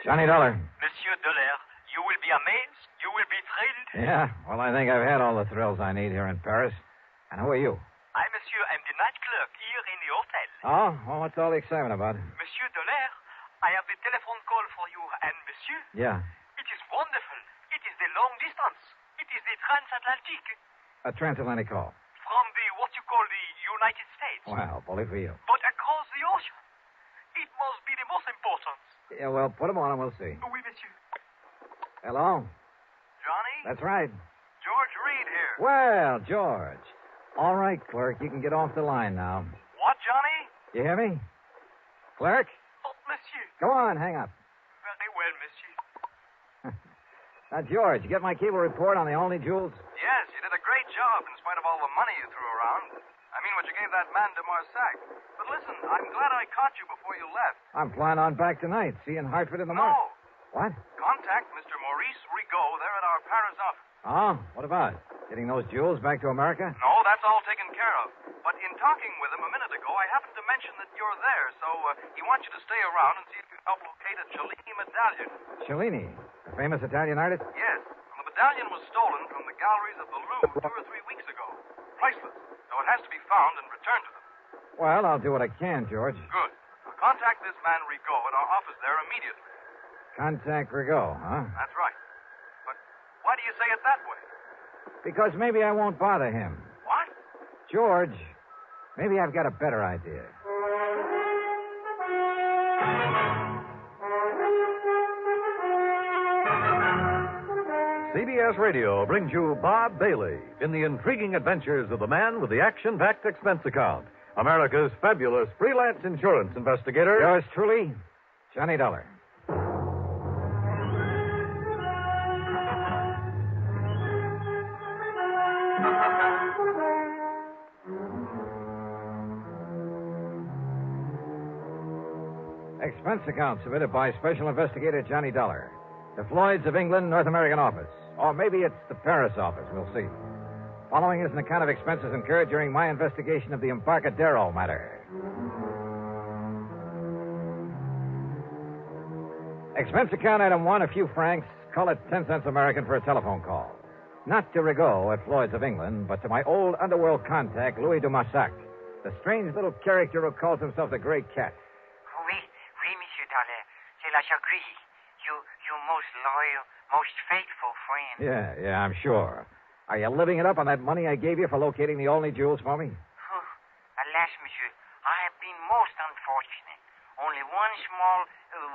Johnny Dollar. Monsieur Dollar, you will be amazed. You will be thrilled. Yeah, well, I think I've had all the thrills I need here in Paris. And who are you? I, monsieur, am the night clerk here in the hotel. Oh, well, what's all the excitement about? Monsieur Dollar, I have the telephone call for you, and monsieur... Yeah. It is wonderful. It is the long distance. It is the transatlantic. A transatlantic call. From the, what you call the United States. Well, bully for you. But across the ocean. It must be the most important. Yeah, well, put them on and we'll see. Oui, monsieur. Hello? Johnny? That's right. George Reed here. Well, George. All right, clerk, you can get off the line now. What, Johnny? You hear me? Clerk? Oh, monsieur. Go on, hang up. Very well, monsieur. Now, George, you get my cable report on the only jewels? Yes, you did a great job in spite of all the money you threw around. I mean, what you gave that man de Marsac. But listen, I'm glad I caught you before you left. I'm flying on back tonight. See you in Hartford in the morning. No. What? Contact Mr. Maurice Rigaud there at our Paris office. Oh, what about? Getting those jewels back to America? No, that's all taken care of. But in talking with him a minute ago, I happened to mention that you're there, so he wants you to stay around and see if you can help locate a Cellini medallion. Cellini, the famous Italian artist? Yes, and the medallion was stolen from the galleries of the Louvre 2 or 3 weeks ago. Priceless, so it has to be found and returned to them. Well, I'll do what I can, George. Good. Now, contact this man Rigaud at our office there immediately. Contact Rigaud, huh? That's right. But why do you say it that way? Because maybe I won't bother him. What? George, maybe I've got a better idea. CBS Radio brings you Bob Bailey in the intriguing adventures of the man with the action-packed expense account, America's fabulous freelance insurance investigator. Yours truly, Johnny Dollar. Expense account submitted by Special Investigator Johnny Dollar. The Floyds of England, North American office. Or maybe it's the Paris office. We'll see. Following is an account of expenses incurred during my investigation of the Embarcadero matter. Expense account item 1, a few francs. Call it 10 cents American for a telephone call. Not to Rigaud at Floyd's of England, but to my old underworld contact, Louis de Marsac, the strange little character who calls himself the Great Cat. Oui, Monsieur Dollar. C'est la Chagris. You most loyal, most faithful friend. Yeah, I'm sure. Are you living it up on that money I gave you for locating the only jewels for me? Alas, Monsieur, I have been most unfortunate. Only one small,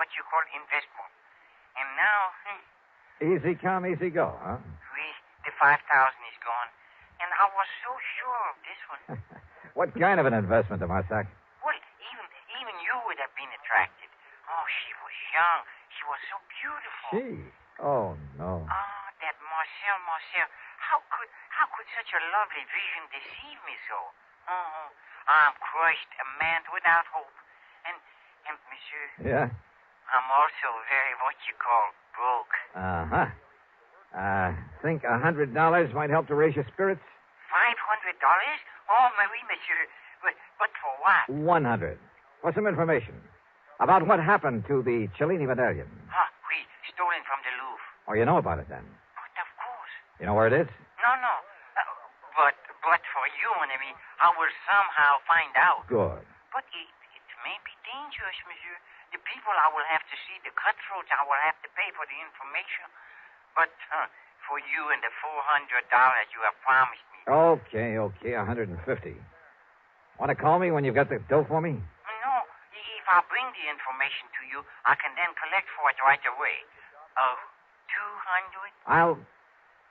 what you call investment. And now... Easy come, easy go, huh? Oui, the 5,000 is gone. And I was so sure of this one. What kind of an investment, de Marsac? Well, even you would have been attracted. Oh, she was young. She was so beautiful. She? Oh, no. Oh, that Marcel. How could such a lovely vision deceive me so? Oh, I'm crushed, a man without hope. And Monsieur... Yeah? I'm also very, what you call, broke. Uh-huh. Think $100 might help to raise your spirits? $500? Oh, oui, Monsieur. But for what? 100. For some information. About what happened to the Cellini medallion. Oui, stolen from the Louvre. Oh, you know about it then? But of course. You know where it is? No. But for you, enemy, I will somehow find out. Good. But it may be dangerous, Monsieur. The people I will have to see, the cutthroats, I will have to pay for the information. But for you and the $400 you have promised me. Okay, $150. Want to call me when you've got the dough for me? No, if I bring the information to you, I can then collect for it right away. 200? I'll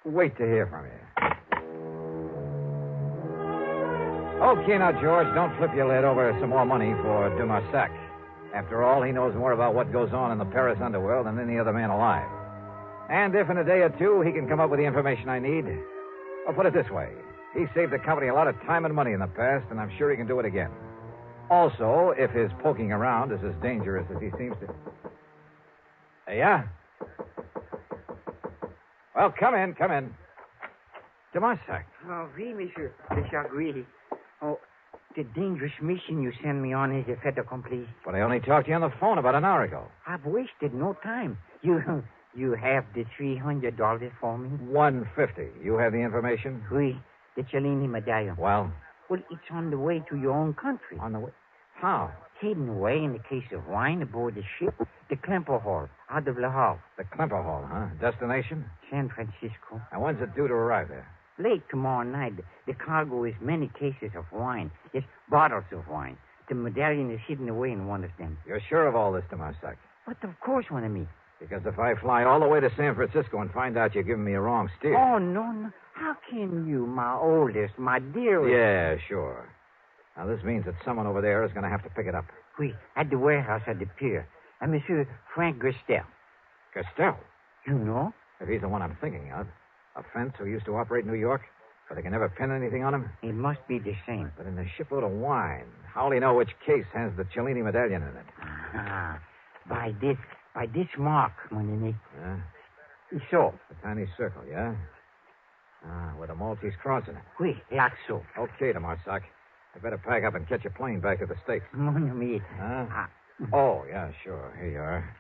wait to hear from you. Okay, now, George, don't flip your lid over some more money for de Marsac. After all, he knows more about what goes on in the Paris underworld than any other man alive. And if in a day or two he can come up with the information I need, I'll put it this way. He saved the company a lot of time and money in the past, and I'm sure he can do it again. Also, if his poking around is as dangerous as he seems to... Yeah? Well, come in. De Marsac. Oh, oui, Monsieur de Chagris. Oh, a dangerous mission you send me on, is a fait accompli. But I only talked to you on the phone about an hour ago. I've wasted no time. You have the $300 for me? $150. You have the information? Oui, the Cellini medallion. Well? Well, it's on the way to your own country. On the way? How? Hidden away in the case of wine aboard the ship, the Klemper Hall, out of Le Havre. The Klemper Hall, huh? Destination? San Francisco. And when's it due to arrive there? Late tomorrow night. The cargo is many cases of wine. Yes, bottles of wine. The medallion is hidden away in one of them. You're sure of all this, Tomasak? But of course, one of me. Because if I fly all the way to San Francisco and find out you're giving me a wrong steer... Oh, no. How can you, my oldest, my dearest... Yeah, sure. Now, this means that someone over there is going to have to pick it up. Oui, at the warehouse at the pier. And Monsieur Frank Gestel. Gestel? You know? If he's the one I'm thinking of. A fence who used to operate in New York, but they can never pin anything on him? It must be the same. But in the shipload of wine, how'll he know which case has the Cellini medallion in it? Ah, by this mark, mon ami. Yeah? So. A tiny circle, yeah? With a Maltese cross in it. Oui, like so. Okay, Tomasak. I better pack up and catch a plane back to the States. Mon ami. Huh? Oh, yeah, sure. Here you are.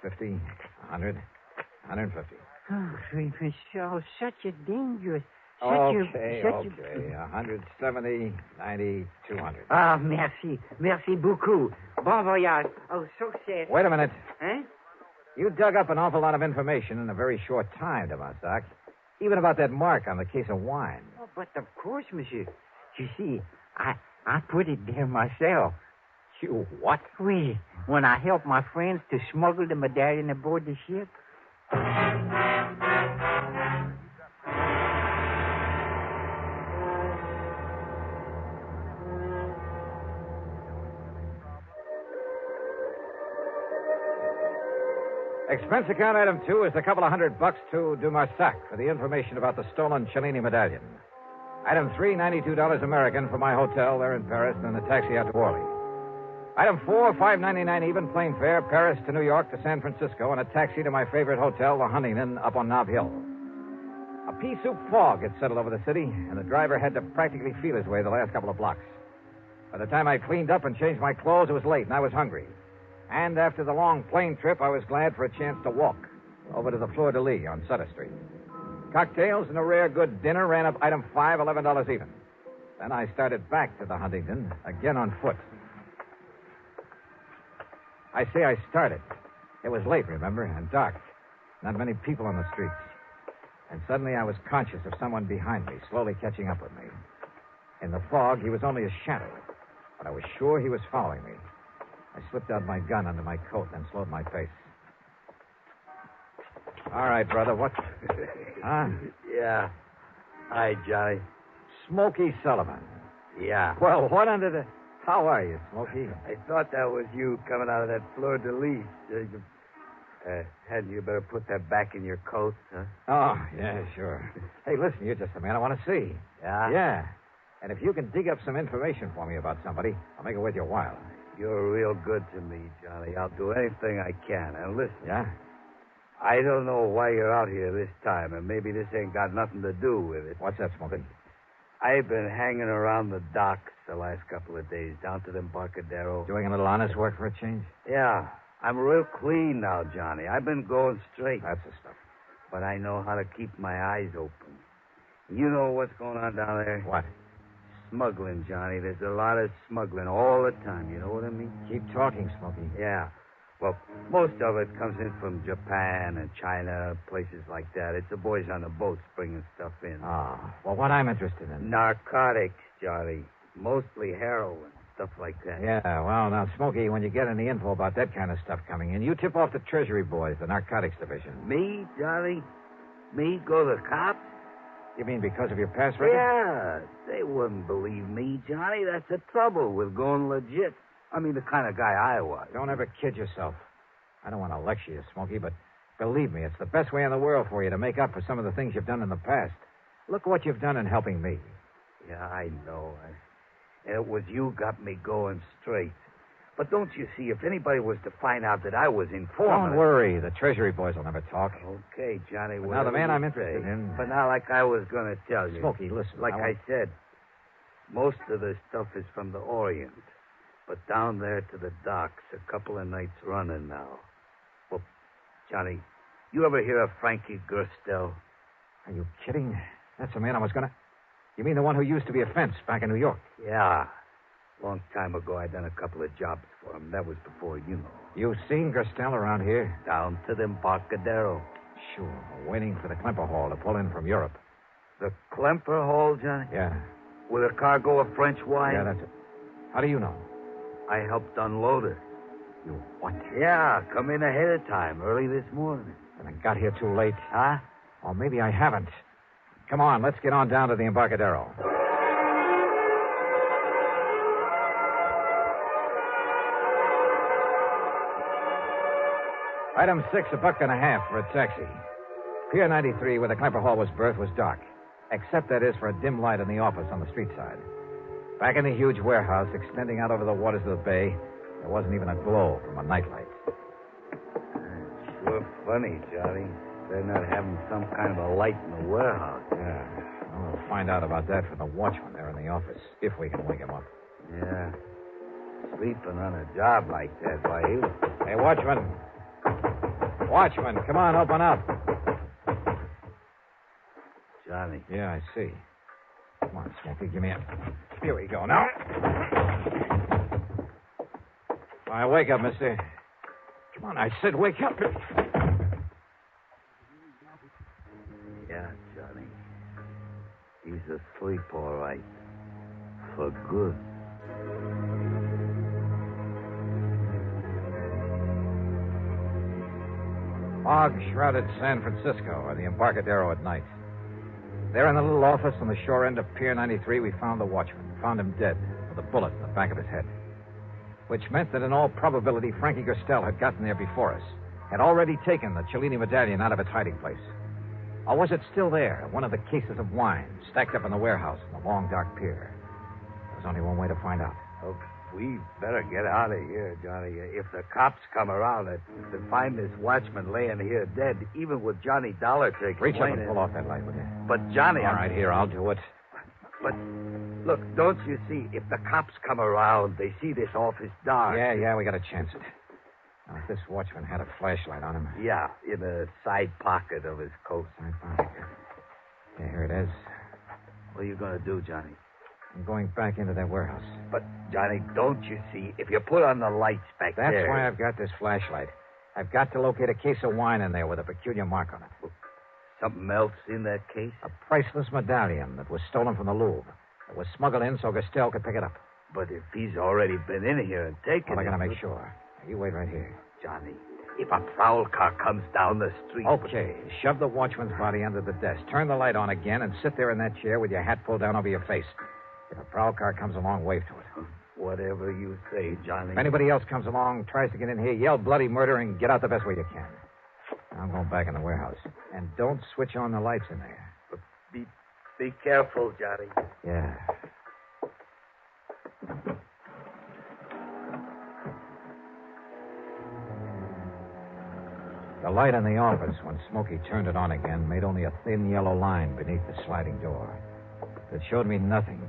50, 100, 150. Oh, such a dangerous... Okay. 170, 90, 200. Ah, merci. Merci beaucoup. Bon voyage. Oh, success. Wait a minute. Huh? You dug up an awful lot of information in a very short time, Tomasak. Even about that mark on the case of wine. Oh, but of course, monsieur. You see, I put it there myself. You what? Oui, when I helped my friends to smuggle the medallion aboard the ship. Expense account item 2 is a couple of $100 to Dumarsac for the information about the stolen Cellini medallion. Item 3, $92 American for my hotel there in Paris and the taxi out to Orly. Item 4, $5.99 even plane fare, Paris to New York to San Francisco, and a taxi to my favorite hotel, the Huntington, up on Nob Hill. A pea soup fog had settled over the city, and the driver had to practically feel his way the last couple of blocks. By the time I cleaned up and changed my clothes, it was late, and I was hungry. And after the long plane trip, I was glad for a chance to walk over to the Fleur de Lis on Sutter Street. Cocktails and a rare good dinner ran up item 5, $11 even. Then I started back to the Huntington, again on foot. I say I started. It was late, remember, and dark. Not many people on the streets. And suddenly I was conscious of someone behind me, slowly catching up with me. In the fog, he was only a shadow, but I was sure he was following me. I slipped out my gun under my coat and slowed my pace. All right, brother, what? Huh? Yeah. Hi, Johnny. Smokey Sullivan. Yeah. Well, what under the... How are you, Smokey? I thought that was you coming out of that Fleur de Lis. Hadn't you better put that back in your coat, huh? Oh, yeah, sure. Hey, listen, you're just the man I want to see. Yeah? Yeah. And if you can dig up some information for me about somebody, I'll make it worth your while. You're real good to me, Johnny. I'll do anything I can. And listen. Yeah? I don't know why you're out here this time, and maybe this ain't got nothing to do with it. What's that, Smokey? I've been hanging around the docks the last couple of days, down to the Embarcadero. Doing a little honest work for a change? Yeah. I'm real clean now, Johnny. I've been going straight. That's the stuff. But I know how to keep my eyes open. You know what's going on down there? What? Smuggling, Johnny. There's a lot of smuggling all the time. You know what I mean? Keep talking, Smokey. Yeah. Well, most of it comes in from Japan and China, places like that. It's the boys on the boats bringing stuff in. Well, what I'm interested in... Narcotics, Johnny. Mostly heroin, stuff like that. Yeah, well, now, Smokey, when you get any info about that kind of stuff coming in, you tip off the Treasury boys, the narcotics division. Me, Johnny? Me go to the cops? You mean because of your past record? Yeah, they wouldn't believe me, Johnny. That's the trouble with going legit. I mean, the kind of guy I was. Don't ever kid yourself. I don't want to lecture you, Smokey, but believe me, it's the best way in the world for you to make up for some of the things you've done in the past. Look what you've done in helping me. Yeah, I know. And it was you got me going straight. But don't you see, if anybody was to find out that I was informed... Don't worry. The Treasury boys will never talk. Okay, Johnny. But now, the man I'm say. interested in... But now, like I was going to tell you. Smokey, listen. Like I said, Most of the stuff is from the Orient. But down there to the docks, a couple of nights running now. Well, Johnny, you ever hear of Frankie Gerstel? Are you kidding? That's the man I was gonna... You mean the one who used to be a fence back in New York? Yeah. Long time ago, I done a couple of jobs for him. That was before you know. You seen Gerstel around here? Down to the Embarcadero. Sure. Waiting for the Klemper Hall to pull in from Europe. The Klemper Hall, Johnny? Yeah. With a cargo of French wine? Yeah, that's it. How do you know? I helped unload it. You what? Yeah, come in ahead of time, early this morning. And I got here too late. Huh? Or maybe I haven't. Come on, let's get on down to the Embarcadero. Item 6, $1.50 for a taxi. Pier 93, where the Klemper Hall was berthed, was dark. Except, that is, for a dim light in the office on the street side. Back in the huge warehouse, extending out over the waters of the bay, there wasn't even a glow from a nightlight. Sure funny, Johnny. They're not having some kind of a light in the warehouse. Yeah. Well, we'll find out about that from the watchman there in the office, if we can wake him up. Yeah. Sleeping on a job like that, why, he was... Hey, watchman. Watchman, come on, open up. Johnny. Yeah, I see. Come on, Smokey, give me a... Here we go now. All right, wake up, mister. Come on, I said wake up. Yeah, Johnny. He's asleep, all right. For good. Fog-shrouded San Francisco, or the Embarcadero at night. There in the little office on the shore end of Pier 93, we found the watchman. Found him dead, with a bullet in the back of his head. Which meant that in all probability, Frankie Gerstel had gotten there before us, had already taken the Cellini medallion out of its hiding place. Or was it still there, one of the cases of wine, stacked up in the warehouse in the long, dark pier? There was only one way to find out. Oh, we better get out of here, Johnny. If the cops come around and find this watchman laying here dead, even with Johnny Dollar to explain Reach up and pull off that light, will you? But, Johnny... All right, here, I'll do it. But, look, don't you see, if the cops come around, they see this office dark. Yeah, we got to chance it. Now, if this watchman had a flashlight on him... Yeah, in the side pocket of his coat. Side pocket. Yeah, here it is. What are you going to do, Johnny? I'm going back into that warehouse. But, Johnny, don't you see, if you put on the lights back there... That's why I've got this flashlight. I've got to locate a case of wine in there with a peculiar mark on it. Something else in that case? A priceless medallion that was stolen from the Louvre. It was smuggled in so Gerstel could pick it up. But if he's already been in here and taken it... Well, I got to make sure. Now, you wait right here. Johnny, if a prowl car comes down the street... Okay, shove the watchman's body under the desk. Turn the light on again and sit there in that chair with your hat pulled down over your face. If a prowl car comes along, wave to it. Whatever you say, Johnny. If anybody else comes along, tries to get in here, yell bloody murder and get out the best way you can. I'm going back in the warehouse. And don't switch on the lights in there. But be careful, Johnny. Yeah. The light in the office, when Smokey turned it on again, made only a thin yellow line beneath the sliding door. It showed me nothing,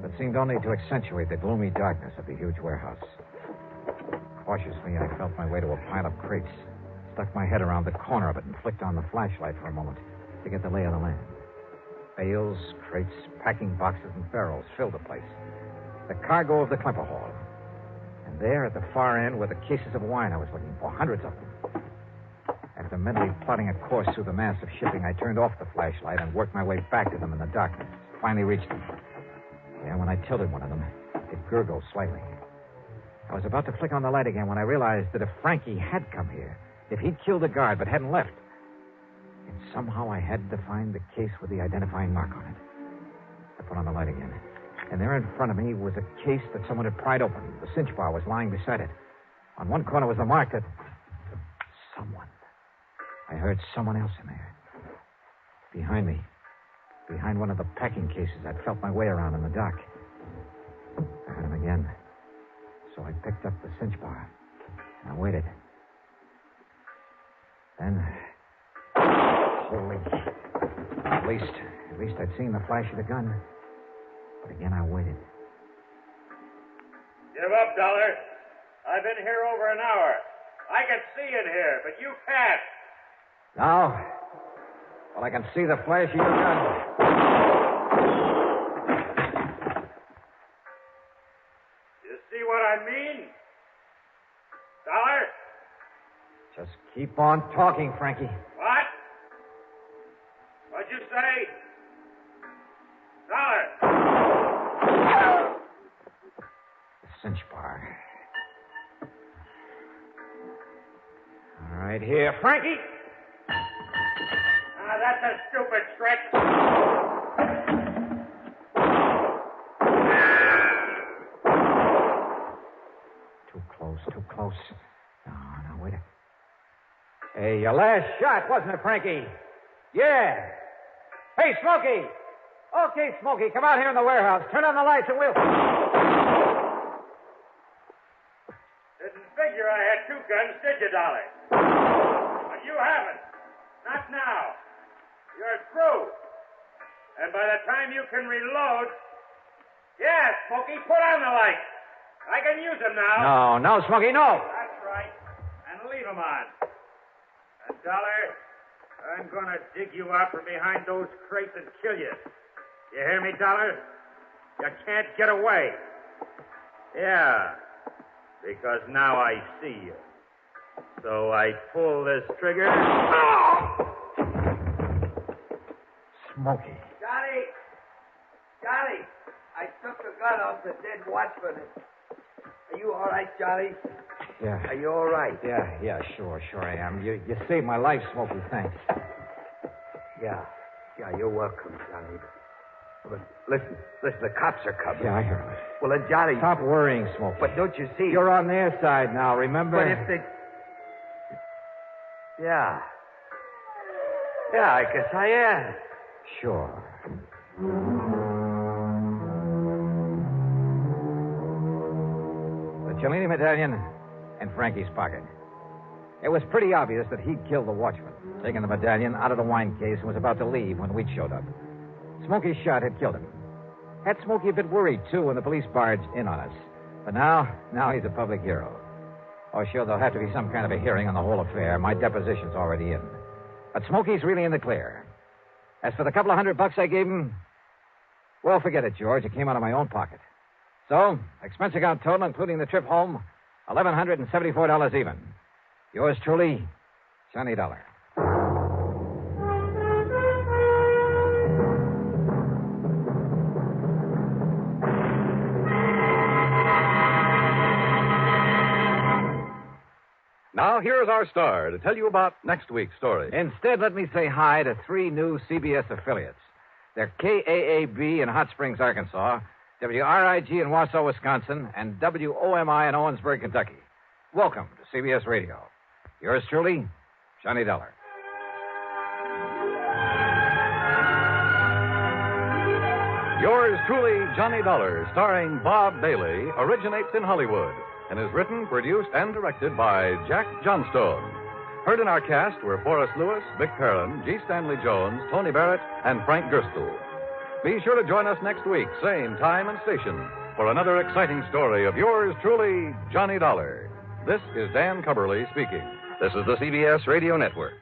but seemed only to accentuate the gloomy darkness of the huge warehouse. Cautiously, I felt my way to a pile of crates, stuck my head around the corner of it, and flicked on the flashlight for a moment to get the lay of the land. Bales, crates, packing boxes, and barrels filled the place. The cargo of the Klemper Hall. And there at the far end were the cases of wine I was looking for, hundreds of them. After mentally plotting a course through the mass of shipping, I turned off the flashlight and worked my way back to them in the darkness. Finally reached them. Yeah, when I tilted one of them, it gurgled slightly. I was about to flick on the light again when I realized that if Frankie had come here, if he'd killed the guard but hadn't left, and somehow I had to find the case with the identifying mark on it. I put on the light again, and there in front of me was a case that someone had pried open. The cinch bar was lying beside it. On one corner was the mark that... Someone. I heard someone else in there. Behind me. Behind one of the packing cases I'd felt my way around in the dark. I heard him again. So I picked up the cinch bar. And I waited. Then... Holy... At least I'd seen the flash of the gun. But again, I waited. Give up, Dollar. I've been here over an hour. I can see in here, but you can't. Now? Well, I can see the flash of your gun. You see what I mean? Dollar? Just keep on talking, Frankie. What? What'd you say? Dollar! The cinch bar. All right, here, Frankie. Now, that's a stupid trick. Too close. No, wait a... Hey, your last shot, wasn't it, Frankie? Yeah. Hey, Smokey. Okay, Smokey, come out here in the warehouse. Turn on the lights and we'll... Didn't figure I had two guns, did you, Dollar? But you haven't. Not now. You're through. And by the time you can reload... Yeah, Smokey, put on the lights. I can use them now. No, Smokey, no. That's right. And leave them on. And, Dollar, I'm going to dig you out from behind those crates and kill you. You hear me, Dollar? You can't get away. Yeah, because now I see you. So I pull this trigger. Smokey. Johnny, I took the gun off the dead watchman. Are you all right, Johnny? Yeah. Are you all right? Yeah, sure I am. You saved my life, Smokey, thanks. Yeah, you're welcome, Johnny. But listen, the cops are coming. Yeah, I heard it. Well, then, Johnny... Stop worrying, Smokey. But don't you see... You're on their side now, remember? But if they... Yeah, I guess I am. Sure. The Cellini medallion in Frankie's pocket. It was pretty obvious that he'd killed the watchman, taken the medallion out of the wine case and was about to leave when we showed up. Smokey's shot had killed him. Had Smokey a bit worried, too, when the police barged in on us. But now he's a public hero. Oh, sure, there'll have to be some kind of a hearing on the whole affair. My deposition's already in. But Smokey's really in the clear. As for the couple of $100 I gave him, well, forget it, George. It came out of my own pocket. So, expense account total, including the trip home, $1,174 even. Yours truly, Johnny Dollar. Now, here's our star to tell you about next week's story. Instead, let me say hi to 3 new CBS affiliates. They're KAAB in Hot Springs, Arkansas, WRIG in Wausau, Wisconsin, and WOMI in Owensburg, Kentucky. Welcome to CBS Radio. Yours truly, Johnny Dollar. Yours truly, Johnny Dollar, starring Bob Bailey, originates in Hollywood and is written, produced, and directed by Jack Johnstone. Heard in our cast were Forrest Lewis, Vic Perrin, G. Stanley Jones, Tony Barrett, and Frank Gerstle. Be sure to join us next week, same time and station, for another exciting story of yours truly, Johnny Dollar. This is Dan Cubberly speaking. This is the CBS Radio Network.